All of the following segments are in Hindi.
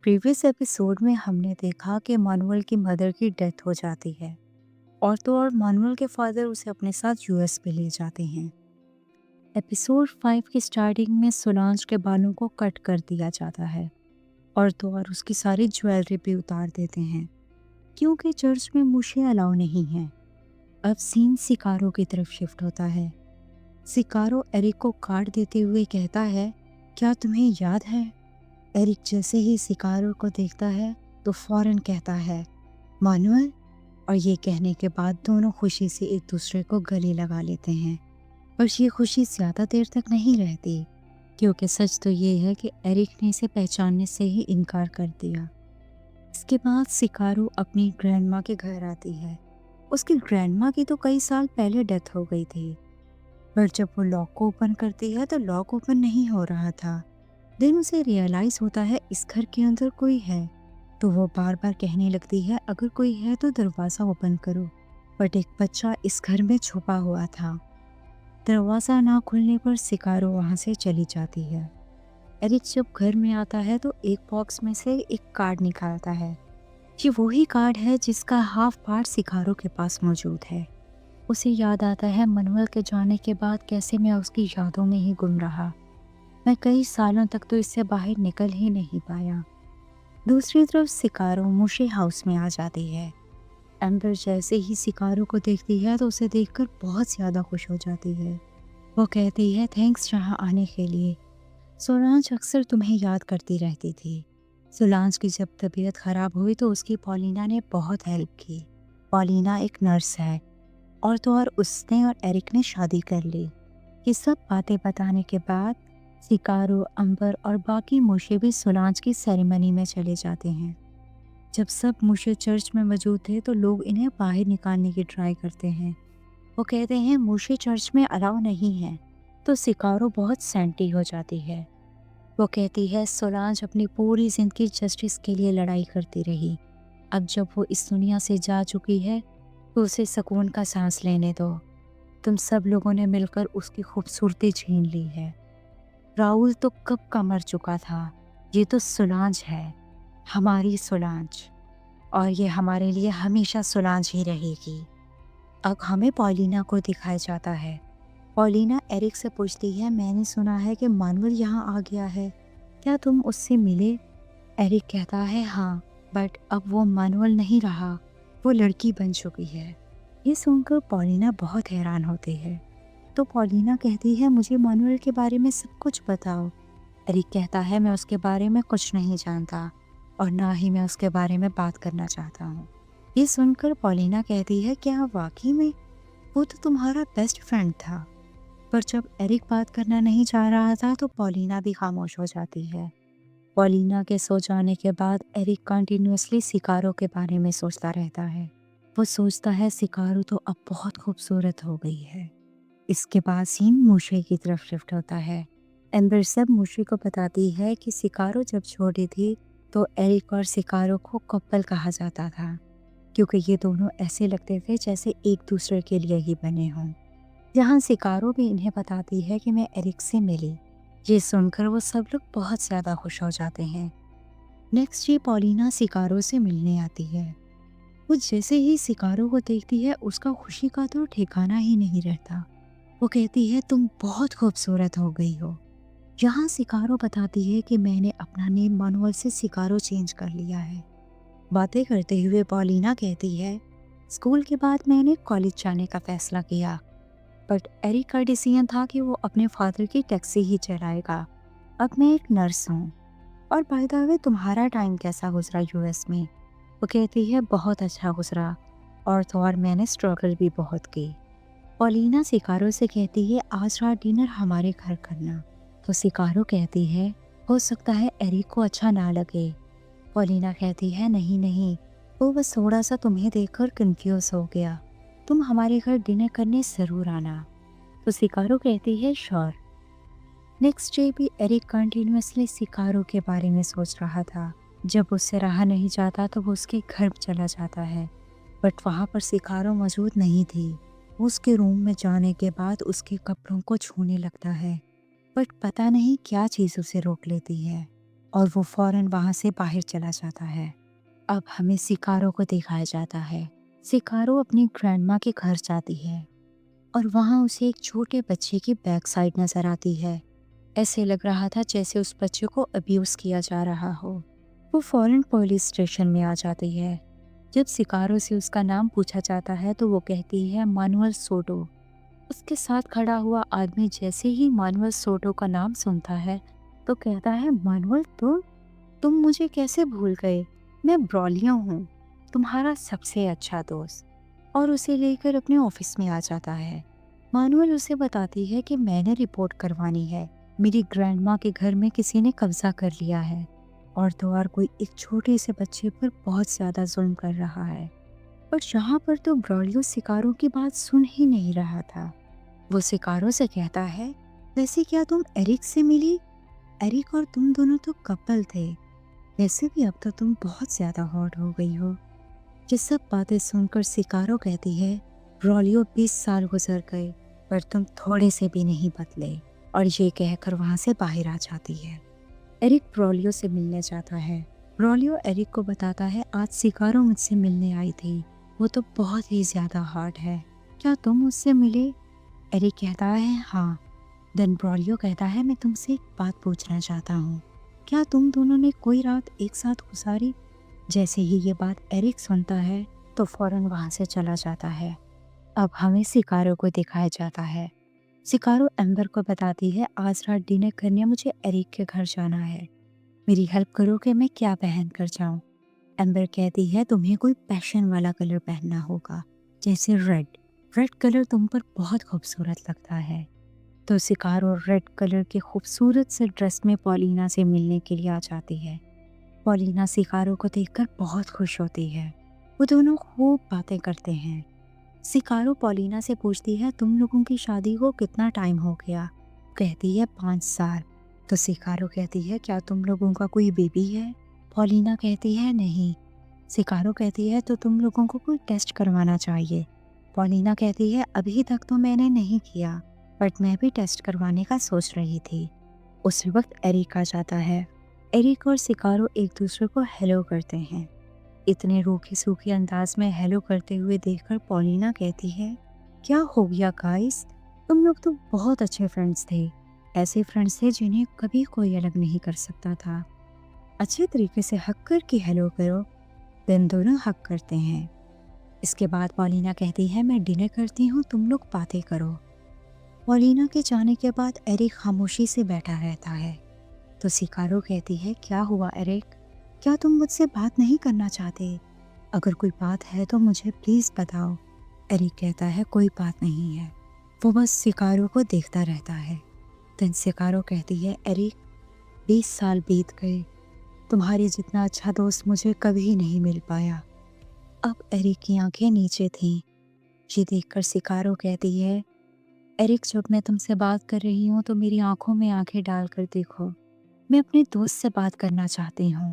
प्रीवियस एपिसोड में हमने देखा कि मानुअल की मदर की डेथ हो जाती है और तो और मानुअल के फादर उसे अपने साथ यूएस पे ले जाते हैं। एपिसोड 5 की स्टार्टिंग में सोलांज के बालों को कट कर दिया जाता है और तो और उसकी सारी ज्वेलरी भी उतार देते हैं क्योंकि चर्च में मूशे अलाउ नहीं है। अब सीन सिकारो की तरफ शिफ्ट होता है। सिकारो एरिक को काट देते हुए कहता है, क्या तुम्हें याद है? एरिक जैसे ही सिकारो को देखता है तो फौरन कहता है, मानुअल। और ये कहने के बाद दोनों खुशी से एक दूसरे को गले लगा लेते हैं। पर ये खुशी ज़्यादा देर तक नहीं रहती क्योंकि सच तो ये है कि एरिक ने इसे पहचानने से ही इनकार कर दिया। इसके बाद सिकारो अपनी ग्रैंडमा के घर आती है। उसकी ग्रैंडमा की तो कई साल पहले डेथ हो गई थी, पर जब वो लॉक को ओपन करती है तो लॉक ओपन नहीं हो रहा था। देन उसे रियलाइज होता है इस घर के अंदर कोई है, तो वो बार बार कहने लगती है अगर कोई है तो दरवाज़ा ओपन करो। बट एक बच्चा इस घर में छुपा हुआ था। दरवाज़ा ना खुलने पर सिकारो वहाँ से चली जाती है। एरिक जब घर में आता है तो एक बॉक्स में से एक कार्ड निकालता है। ये वही कार्ड है जिसका हाफ पार्ट सिकारो के पास मौजूद है। उसे याद आता है मनवल के जाने के बाद कैसे मैं उसकी यादों में ही गुम रहा। मैं कई सालों तक तो इससे बाहर निकल ही नहीं पाया। दूसरी तरफ सिकारो मूशे हाउस में आ जाती है। एम्बर जैसे ही सिकारो को देखती है तो उसे देखकर बहुत ज़्यादा खुश हो जाती है। वो कहती है, थैंक्स यहाँ आने के लिए। सोलांज अक्सर तुम्हें याद करती रहती थी। सोलांज की जब तबीयत खराब हुई तो उसकी पॉलिना ने बहुत हेल्प की। पॉलिना एक नर्स है और तो और उसने और एरिक ने शादी कर ली। ये सब बातें बताने के बाद सिकारो, अंबर और बाकी मूशे भी सोलांज की सेरेमनी में चले जाते हैं। जब सब मूशे चर्च में मौजूद थे तो लोग इन्हें बाहर निकालने की ट्राई करते हैं। वो कहते हैं मूशे चर्च में अलाउ नहीं है, तो सिकारो बहुत सैंटी हो जाती है। वो कहती है सोलांज अपनी पूरी जिंदगी जस्टिस के लिए लड़ाई करती रही। अब जब वो इस दुनिया से जा चुकी है तो उसे सुकून का सांस लेने दो। तुम सब लोगों ने मिलकर उसकी खूबसूरती छीन ली है। राहुल तो कब का मर चुका था। ये तो सोलांज है, हमारी सोलांज, और ये हमारे लिए हमेशा सोलांज ही रहेगी। अब हमें पॉलिना को दिखाया जाता है। पॉलिना एरिक से पूछती है, मैंने सुना है कि मानुअल यहाँ आ गया है, क्या तुम उससे मिले? एरिक कहता है हाँ, बट अब वो मानुअल नहीं रहा, वो लड़की बन चुकी है। ये सुनकर पॉलिना बहुत हैरान होती है। तो पॉलिना कहती है, मुझे मानुअल के बारे में सब कुछ बताओ। एरिक कहता है, मैं उसके बारे में कुछ नहीं जानता और ना ही मैं उसके बारे में बात करना चाहता हूँ। ये सुनकर पॉलिना कहती है, क्या वाकई में? वो तो तुम्हारा बेस्ट फ्रेंड था। पर जब एरिक बात करना नहीं चाह रहा था तो पॉलिना भी खामोश हो जाती है। पॉलिना के सो जाने के बाद एरिक कंटिन्यूअसली सिकारो के बारे में सोचता रहता है। वो सोचता है सिकारो तो अब बहुत खूबसूरत हो गई है। इसके बाद सीन मूशे की तरफ शिफ्ट होता है। एम्बर सब मूशे को बताती है कि सिकारो जब छोटी थी तो एरिक और सिकारो को कपल कहा जाता था क्योंकि ये दोनों ऐसे लगते थे जैसे एक दूसरे के लिए ही बने हों। जहाँ सिकारो भी इन्हें बताती है कि मैं एरिक से मिली। ये सुनकर वो सब लोग बहुत ज़्यादा खुश हो जाते हैं। नेक्स्ट डे पॉलिना सिकारो से मिलने आती है। वो जैसे ही सिकारो को देखती है उसका खुशी का तो ठिकाना ही नहीं रहता। वो कहती है, तुम बहुत खूबसूरत हो गई हो। यहाँ सिकारो बताती है कि मैंने अपना नेम मानुअल से सिकारो चेंज कर लिया है। बातें करते हुए पॉलिना कहती है, स्कूल के बाद मैंने कॉलेज जाने का फैसला किया, बट एरिक का डिसीजन था कि वो अपने फादर की टैक्सी ही चलाएगा। अब मैं एक नर्स हूँ। और बाय द वे, तुम्हारा टाइम कैसा गुजरा यूएस में? वो कहती है, बहुत अच्छा गुजरा, और तो और मैंने स्ट्रगल भी बहुत की। पॉलिना सिकारो से कहती है, आज रात डिनर हमारे घर करना। तो सिकारो कहती है, हो सकता है एरिक को अच्छा ना लगे। पॉलिना कहती है, नहीं नहीं, वो बस थोड़ा सा तुम्हें देखकर कंफ्यूज हो गया। तुम हमारे घर डिनर करने ज़रूर आना। तो सिकारो कहती है, श्योर। नेक्स्ट डे भी एरिक कंटिन्यूअसली सिकारो के बारे में सोच रहा था। जब उससे रहा नहीं जाता तो वो उसके घर चला जाता है, बट वहाँ पर सिकारो मौजूद नहीं थी। वो उसके रूम में जाने के बाद उसके कपड़ों को छूने लगता है, बट पता नहीं क्या चीज़ उसे रोक लेती है और वो फौरन वहाँ से बाहर चला जाता है। अब हमें सिकारो को दिखाया जाता है। सिकारो अपनी ग्रैंडमा के घर जाती है और वहाँ उसे एक छोटे बच्चे की बैक साइड नजर आती है। ऐसे लग रहा था जैसे उस बच्चे को अब्यूज किया जा रहा हो। वो फौरन पुलिस स्टेशन में आ जाती है। जब सिकारो से उसका नाम पूछा जाता है तो वो कहती है मानुअल सोटो। उसके साथ खड़ा हुआ आदमी जैसे ही मानुअल सोटो का नाम सुनता है तो कहता है, मानुअल तुम मुझे कैसे भूल गए? मैं ब्रॉलियो हूँ, तुम्हारा सबसे अच्छा दोस्त। और उसे लेकर अपने ऑफिस में आ जाता है। मानुअल उसे बताती है कि मैंने रिपोर्ट करवानी है, मेरी ग्रैंडमा के घर में किसी ने कब्जा कर लिया है और तो और कोई एक छोटे से बच्चे पर बहुत ज्यादा जुल्म कर रहा है। पर यहाँ पर तो ब्रॉलियो सिकारो की बात सुन ही नहीं रहा था। वो सिकारो से कहता है, वैसे क्या तुम एरिक से मिली? एरिक और तुम दोनों तो कपल थे, वैसे भी अब तो तुम बहुत ज्यादा हॉट हो गई हो। ये सब बातें सुनकर सिकारो कहती है, ब्रॉलियो 20 साल गुजर गए पर तुम थोड़े से भी नहीं बदले। और ये कहकर वहां से बाहर आ जाती है। एरिक ब्रॉलियो से मिलने जाता है। ब्रॉलियो एरिक को बताता है, आज सिकारो मुझसे मिलने आई थी, वो तो बहुत ही ज्यादा हार्ड है, क्या तुम उससे मिले? एरिक कहता है हाँ। देन ब्रॉलियो कहता है, मैं तुमसे एक बात पूछना चाहता हूँ, क्या तुम दोनों ने कोई रात एक साथ गुजारी? जैसे ही ये बात एरिक सुनता है तो फौरन वहां से चला जाता है। अब हमें सिकारो को दिखाया जाता है। सिकारो एम्बर को बताती है, आज रात डिनर करने मुझे एरिक के घर जाना है, मेरी हेल्प करो कि मैं क्या पहन कर जाऊं। एम्बर कहती है, तुम्हें कोई पैशन वाला कलर पहनना होगा, जैसे रेड। रेड कलर तुम पर बहुत खूबसूरत लगता है। तो सिकारो रेड कलर के खूबसूरत से ड्रेस में पॉलिना से मिलने के लिए आ जाती है। पॉलिना सिकारो को देखकर बहुत खुश होती है। वो दोनों खूब बातें करते हैं। सिकारो पॉलिना से पूछती है, तुम लोगों की शादी को कितना टाइम हो गया? कहती है 5 साल। तो सिकारो कहती है, क्या तुम लोगों का कोई बेबी है? पॉलिना कहती है नहीं। सिकारो कहती है, तो तुम लोगों को कोई टेस्ट करवाना चाहिए। पॉलिना कहती है, अभी तक तो मैंने नहीं किया, बट मैं भी टेस्ट करवाने का सोच रही थी। उस वक्त एरिक आ जाता है। एरिक और सिकारो एक दूसरे को हेलो करते हैं। इतने रूखे सूखे अंदाज में हेलो करते हुए देखकर पॉलिना कहती है, क्या हो गया गाइस, तुम लोग तो बहुत अच्छे फ्रेंड्स थे, ऐसे फ्रेंड्स थे जिन्हें कभी कोई अलग नहीं कर सकता था। अच्छे तरीके से हक करके हेलो करो। देन दोनों हक करते हैं। इसके बाद पॉलिना कहती है, मैं डिनर करती हूँ, तुम लोग बातें करो। पॉलिना के जाने के बाद एरिक खामोशी से बैठा रहता है। तो सिकारो कहती है, क्या हुआ एरिक, क्या तुम मुझसे बात नहीं करना चाहते? अगर कोई बात है तो मुझे प्लीज बताओ। एरिक कहता है, कोई बात नहीं है। वो बस सिकारो को देखता रहता है। देन सिकारो कहती है, एरिक 20 साल बीत गए, तुम्हारी जितना अच्छा दोस्त मुझे कभी नहीं मिल पाया। अब एरिक की आंखें नीचे थीं। ये देखकर सिकारो कहती है, एरिक जब मैं तुमसे बात कर रही हूँ तो मेरी आंखों में आंखें डालकर देखो, मैं अपने दोस्त से बात करना चाहती हूँ,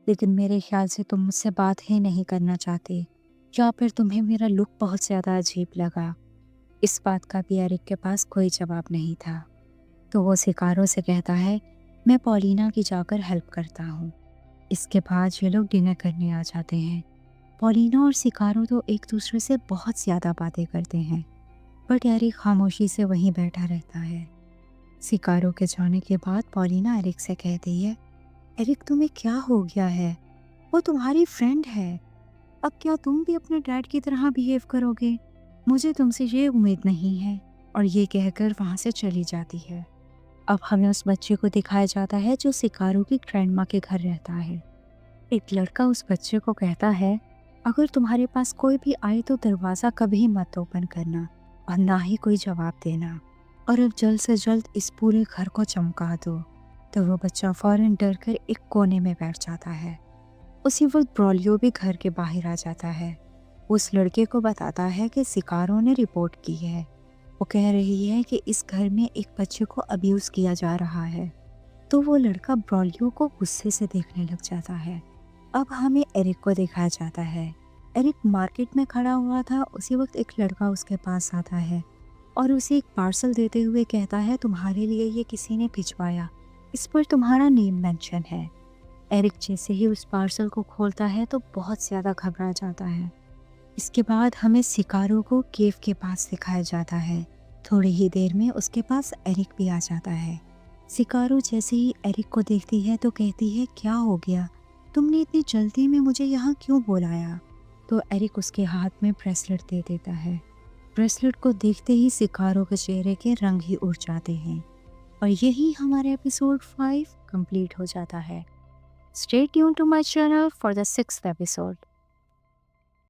लेकिन मेरे ख्याल से तुम मुझसे बात ही नहीं करना चाहते, या फिर तुम्हें मेरा लुक बहुत ज़्यादा अजीब लगा। इस बात का भी एरिक के पास कोई जवाब नहीं था। तो वो सिकारो से कहता है, मैं पॉलिना की जाकर हेल्प करता हूँ। इसके बाद ये लोग डिनर करने आ जाते हैं। पॉलिना और सिकारो तो एक दूसरे से बहुत ज़्यादा बातें करते हैं, बट एरिक खामोशी से वहीं बैठा रहता है। सिकारो के जाने के बाद पॉलिना एरिक से कहती है, एरिक तुम्हें क्या हो गया है? वो तुम्हारी फ्रेंड है, अब क्या तुम भी अपने डैड की तरह बिहेव करोगे? मुझे तुमसे ये उम्मीद नहीं है। और ये कहकर वहाँ से चली जाती है। अब हमें उस बच्चे को दिखाया जाता है जो सिकारो की ग्रैंडमा के घर रहता है। एक लड़का उस बच्चे को कहता है, अगर तुम्हारे पास कोई भी आए तो दरवाज़ा कभी मत ओपन करना और ना ही कोई जवाब देना, और अब जल्द से जल्द इस पूरे घर को चमका दो। तो वो बच्चा फौरन डर कर एक कोने में बैठ जाता है। उसी वक्त ब्रॉलियो भी घर के बाहर आ जाता है। उस लड़के को बताता है कि सिकारो ने रिपोर्ट की है। वो कह रही है कि इस घर में एक बच्चे को अब्यूज़ किया जा रहा है। तो वो लड़का ब्रॉलियो को गुस्से से देखने लग जाता है। अब हमें एरिक को दिखाया जाता है। एरिक मार्केट में खड़ा हुआ था। उसी वक्त एक लड़का उसके पास आता है और उसे एक पार्सल देते हुए कहता है, तुम्हारे लिए ये किसी ने भिजवाया, इस पर तुम्हारा नेम मेंशन है। एरिक कहता है, कोई बात नहीं, मैं देख लूँगा। एरिक जैसे ही उस पार्सल को खोलता है तो बहुत ज़्यादा घबरा जाता है। इसके बाद हमें सिकारो को केव के पास दिखाया जाता है। थोड़ी ही देर में उसके पास एरिक भी आ जाता है। सिकारो जैसे ही एरिक को देखती है तो कहती है, क्या हो गया, तुमने इतनी जल्दी में मुझे यहाँ क्यों बुलाया? तो एरिक उसके हाथ में ब्रेसलेट दे देता है। ब्रेसलेट को देखते ही सिकारो के चेहरे के रंग ही उड़ जाते हैं और यही हमारा एपिसोड 5 कंप्लीट हो जाता है। Stay tune to my channel for the 6th episode.